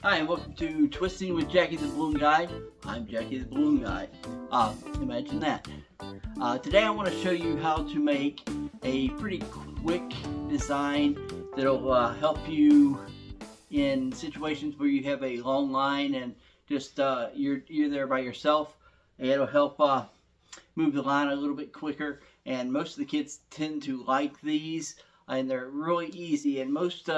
Hi, and welcome to Twisting with Jackie the Balloon Guy. I'm Jackie the Balloon Guy. Imagine that. Today I want to show you how to make a pretty quick design that'll help you in situations where you have a long line and just you're there by yourself. It'll help move the line a little bit quicker. And most of the kids tend to like these, and they're really easy. And most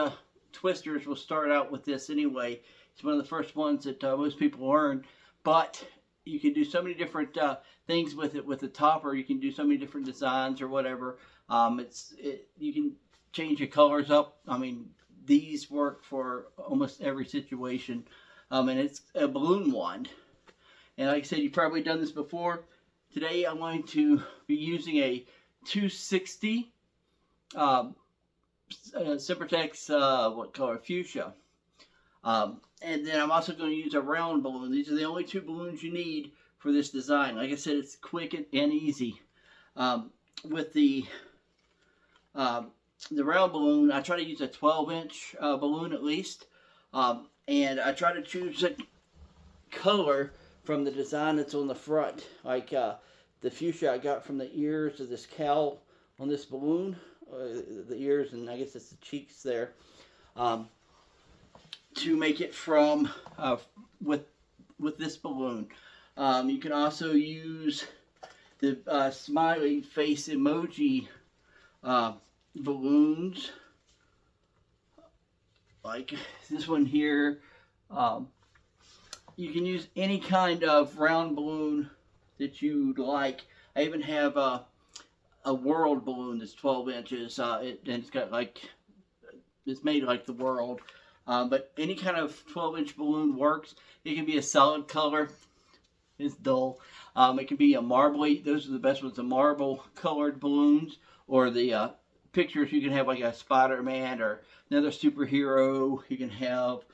twisters will start out with this anyway. It's one of the first ones that most people learn, but you can do so many different things with it with the topper. You can do so many different designs or whatever. You can change your colors up. I mean, these work for almost every situation, and it's a balloon wand. And like I said, you've probably done this before. Today I'm going to be using a 260 Sempertex, what color? Fuchsia. And then I'm also going to use a round balloon. These are the only two balloons you need for this design. Like I said, it's quick and easy. With the round balloon, I try to use a 12-inch balloon at least. And I try to choose a color from the design that's on the front. Like the fuchsia I got from the ears of this cow on this balloon. The ears, and I guess it's the cheeks there, to make it from with this balloon. You can also use the smiley face emoji balloons, like this one here. You can use any kind of round balloon that you'd like. I even have a world balloon that's 12 inches, and it's got it's made like the world, but any kind of 12-inch balloon works. It can be a solid color. It's dull. It can be a marbly. Those are the best ones, the marble colored balloons, or the pictures. You can have like a Spider-Man or another superhero. You can have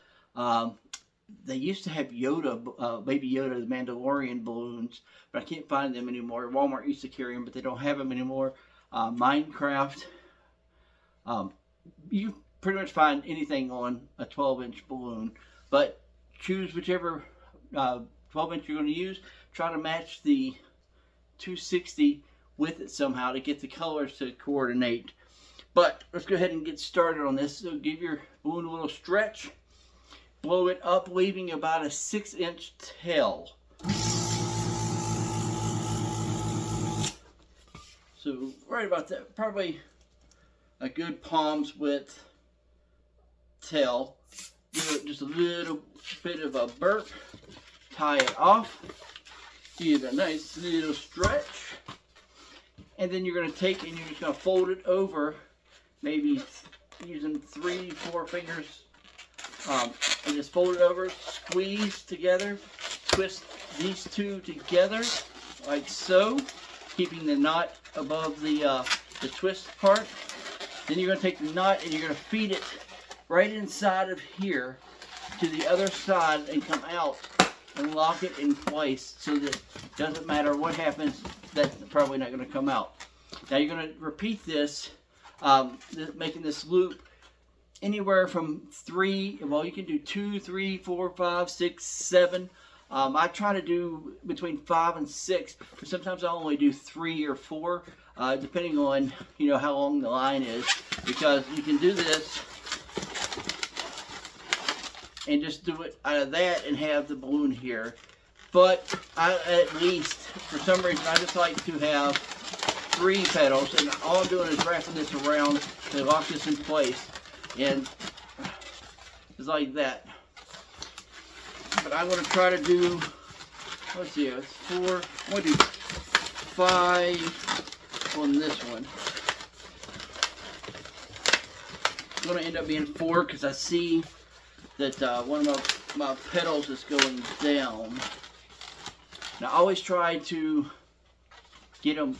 they used to have Yoda, Baby Yoda, the Mandalorian balloons, but I can't find them anymore. Walmart used to carry them, but they don't have them anymore. Minecraft. You pretty much find anything on a 12-inch balloon, but choose whichever 12-inch you're going to use. Try to match the 260 with it somehow to get the colors to coordinate. But let's go ahead and get started on this. So give your balloon a little stretch. Blow it up, leaving about a 6-inch tail. So right about that, probably a good palm's width tail. Give it just a little bit of a burp. Tie it off. Give it a nice little stretch. And then you're going to take and you're just going to fold it over, maybe using 3-4 fingers. And just fold it over, squeeze together, twist these two together like so, keeping the knot above the twist part. Then you're going to take the knot and you're going to feed it right inside of here to the other side and come out and lock it in place so that it doesn't matter what happens, that's probably not going to come out. Now you're going to repeat this, making this loop anywhere from 3, well, you can do 2, 3, 4, 5, 6, 7. I try to do between 5 and 6, but sometimes I only do 3 or 4, depending on how long the line is, because you can do this and just do it out of that and have the balloon here. But at least, for some reason, I just like to have 3 petals, and all I'm doing is wrapping this around to lock this in place. And it's like that. But I'm going to try to do, let's see, it's 4, I'm going to do 5 on this one. It's going to end up being 4 because I see that one of my petals is going down. Now I always try to get them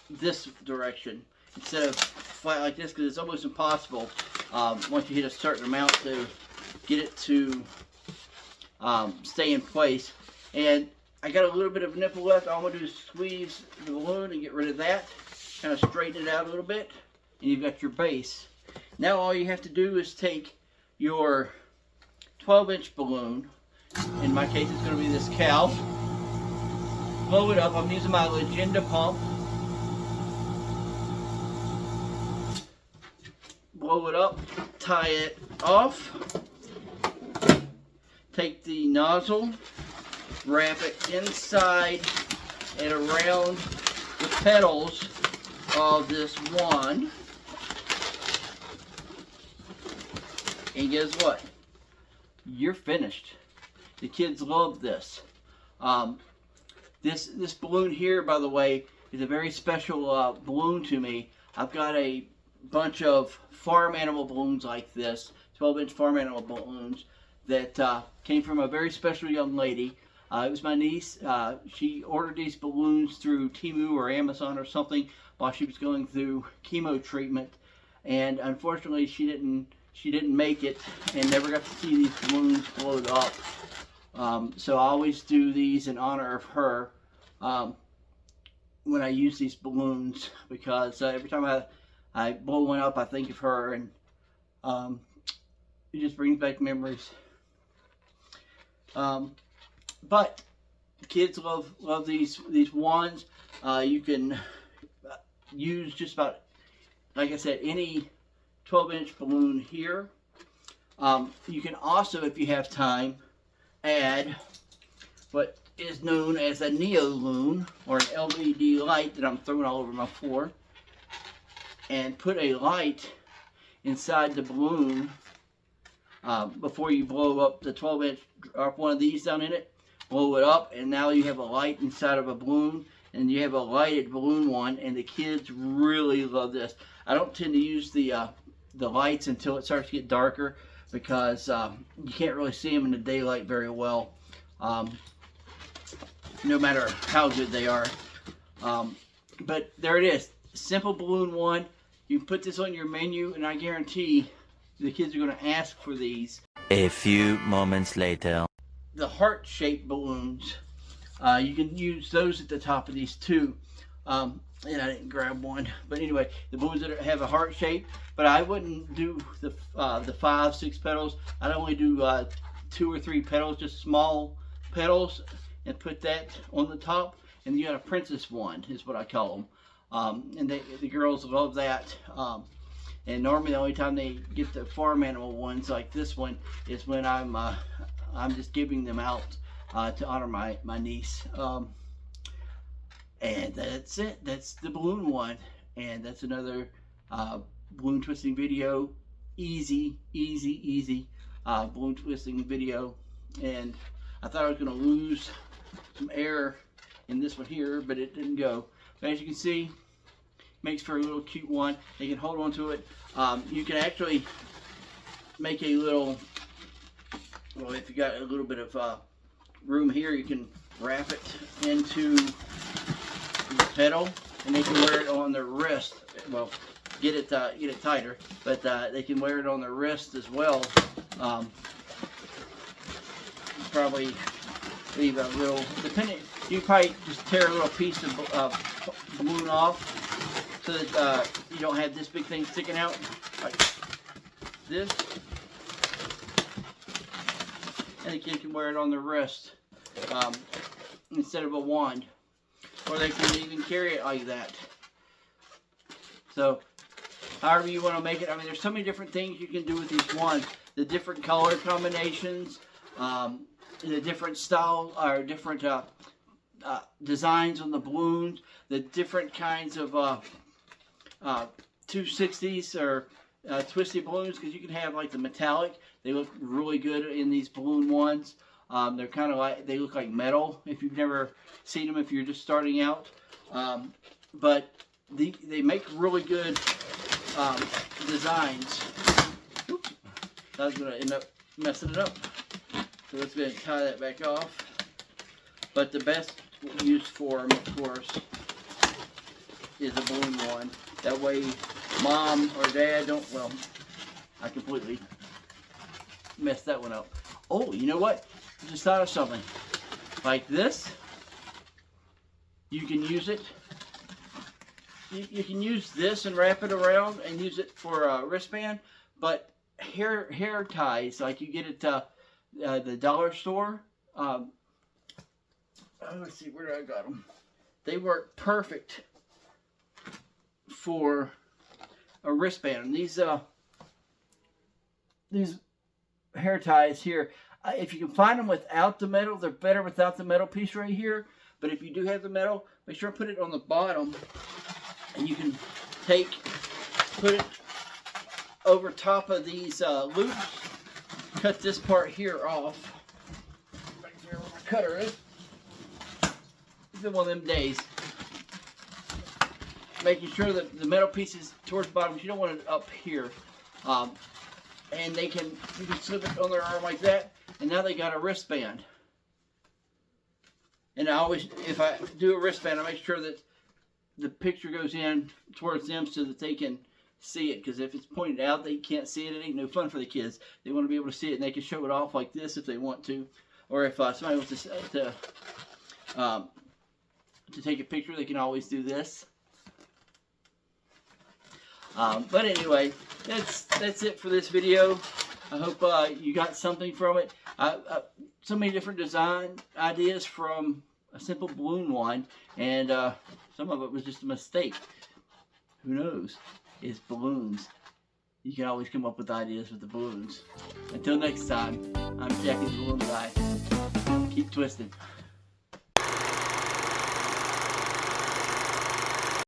this direction instead of flat like this, because it's almost impossible once you hit a certain amount to get it to stay in place. And I got a little bit of nipple left. All I'm going to do is squeeze the balloon and get rid of that, kind of straighten it out a little bit, and you've got your base. Now all you have to do is take your 12-inch balloon. In my case, it's going to be this cow. Blow it up. I'm using my Legenda pump. Blow it up, tie it off. Take the nozzle, wrap it inside and around the petals of this wand. And guess what? You're finished. The kids love this. This balloon here, by the way, is a very special balloon to me. I've got a bunch of farm animal balloons like this, 12-inch farm animal balloons that came from a very special young lady. It was my niece. She ordered these balloons through Temu or Amazon or something while she was going through chemo treatment, and unfortunately she didn't make it and never got to see these balloons blown up. So I always do these in honor of her when I use these balloons, because every time I blow one up, I think of her, and it just brings back memories. But kids love these wands. You can use just about, like I said, any 12-inch balloon here. You can also, if you have time, add what is known as a neolume, or an LED light that I'm throwing all over my floor, and put a light inside the balloon before you blow up the 12-inch, drop one of these down in it, blow it up, and now you have a light inside of a balloon, and you have a lighted balloon one, and the kids really love this. I don't tend to use the lights until it starts to get darker, because you can't really see them in the daylight very well, no matter how good they are. But there it is, simple balloon one. You can put this on your menu, and I guarantee the kids are going to ask for these. A few moments later. The heart-shaped balloons, you can use those at the top of these too. And I didn't grab one, but anyway, the balloons that have a heart shape. But I wouldn't do the 5-6 petals. I'd only do 2 or 3 petals, just small petals, and put that on the top. And you got a princess wand, is what I call them. And the girls love that. And normally the only time they get the farm animal ones like this one is when I'm just giving them out to honor my niece. And that's it. That's the balloon one. And that's another balloon twisting video. Easy balloon twisting video. And I thought I was going to lose some air in this one here, but it didn't go. But as you can see, makes for a little cute one. You can hold on to it. You can actually make a little, well, if you got a little bit of room here, you can wrap it into the pedal, and they can wear it on their wrist. Well, get it tighter, but they can wear it on their wrist as well. Probably leave a little, depending, you probably just tear a little piece of balloon off, so that you don't have this big thing sticking out like this. And the kid can wear it on their wrist instead of a wand. Or they can even carry it like that. So, however you want to make it. I mean, there's so many different things you can do with these wands. The different color combinations, the different style, or different designs on the balloons, the different kinds of 260s or twisty balloons, because you can have like the metallic. They look really good in these balloon ones. They're kind of like, they look like metal if you've never seen them, if you're just starting out. But they make really good designs. Oops, I was going to end up messing it up. So let's go ahead and tie that back off. But the best use for them, of course, is a balloon one. That way mom or dad don't, well, I completely messed that one up. Oh, you know what? I just thought of something. Like this, you can use it. You can use this and wrap it around and use it for a wristband. But hair ties, like you get it the dollar store. Let's see, where I got them. They work perfect for a wristband. And these hair ties here, if you can find them without the metal, they're better without the metal piece right here. But if you do have the metal, make sure to put it on the bottom, and you can put it over top of these loops. Cut this part here off. Right there where my cutter is. It's been one of them days. Making sure that the metal piece is towards the bottom. You don't want it up here. And you can slip it on their arm like that. And now they got a wristband. And I always, if I do a wristband, I make sure that the picture goes in towards them so that they can see it. Because if it's pointed out, they can't see it. It ain't no fun for the kids. They want to be able to see it, and they can show it off like this if they want to. Or if somebody wants to take a picture, they can always do this. But anyway, that's it for this video. I hope you got something from it. So many different design ideas from a simple balloon one, and some of it was just a mistake. Who knows? It's balloons. You can always come up with ideas with the balloons. Until next time, I'm Jackie the Balloon Guy. Keep twisting.